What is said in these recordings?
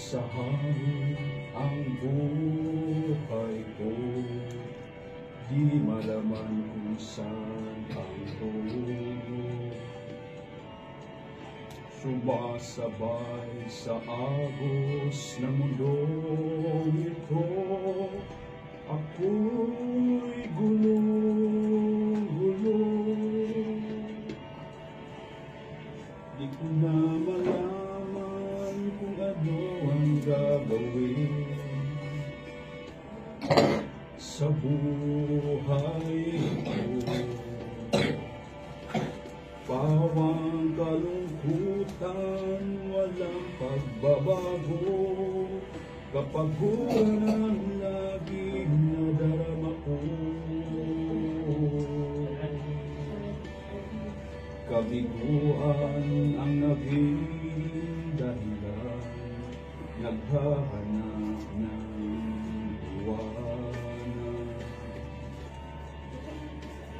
sa hangin ang buhay ko, di malaman kung saan ang tungo. Sumasabay sa agos ng mundong ito, ako'y gulong-gulo. Di ko na malaman kung ano ang gagawin sa buhay ko. Pawang kalungkutan, walang pagbabago, kapaguran ang laging nadarama ko. Kabiguan ang naging dahilan, naghahanap ng iwanan.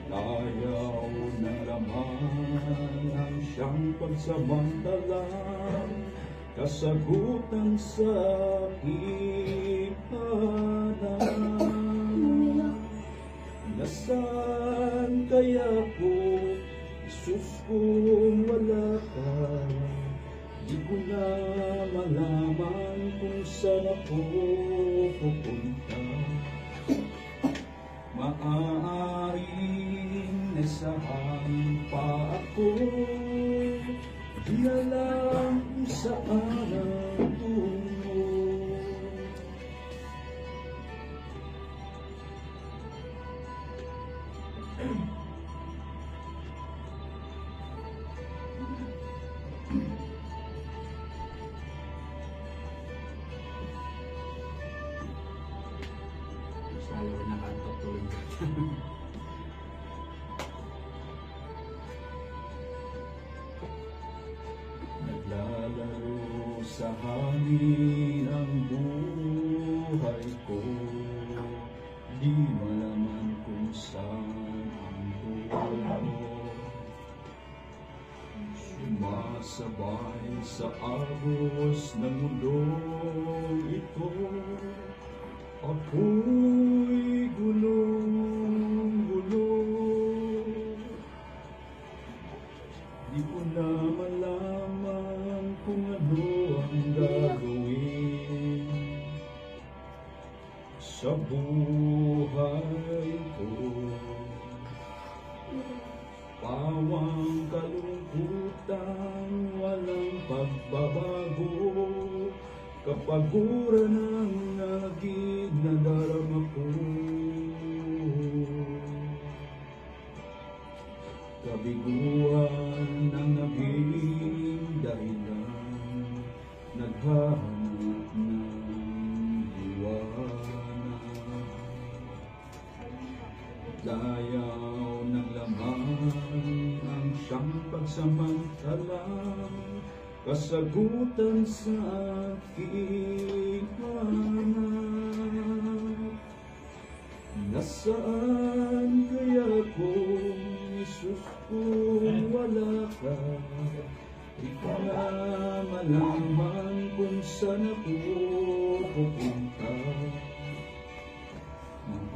Ayaw ng laman ang siyang pagsamantalang kasagutan sa aking hanap. Nasaan kaya ko, Isus, kung wala ka? Di ko na malaman kung saan ako pupunta. Maaaring nasa hangin pa ako, di alam kung saan ang tungo. Ayaw na kanto tuloy. Naglalaro sa hangin ang buhay ko, di malaman kung saan ang tungo. Sumasabay sa agos ng mundong ito, ako'y gulong-gulo. Di ko na malaman kung ano ang gagawin sa buhay ko. Pawang kalungkutan, walang pagbabago, kapaguran ang naging nadarama ko. Kabiguan ang naging dahilan, naghahanap ng iwanan. Dayaw ng laman ang siyang pagsamantalang kasagutan sa aking hanap. Nasaan kaya ko, Isus, kung wala ka? Di ko na malaman kung saan ako pupunta.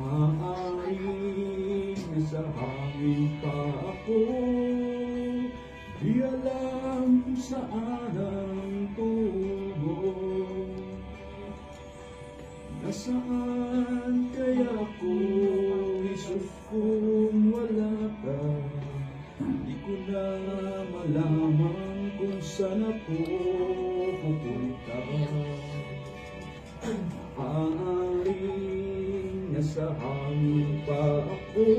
Maaaring nasa hangin pa ako, di alam kung saan ang tungo. Nasaan kaya ako, Isus, kung wala ka? Di ko na malaman kung saan ako pupunta. Maaaring nasa hangin pa ako,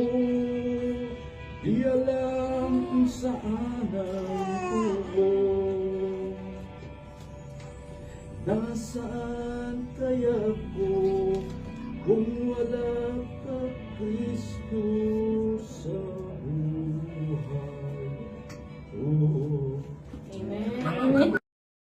di alam kung saan ang tungo. Nasaan kaya ako kung wala ka, Kristo?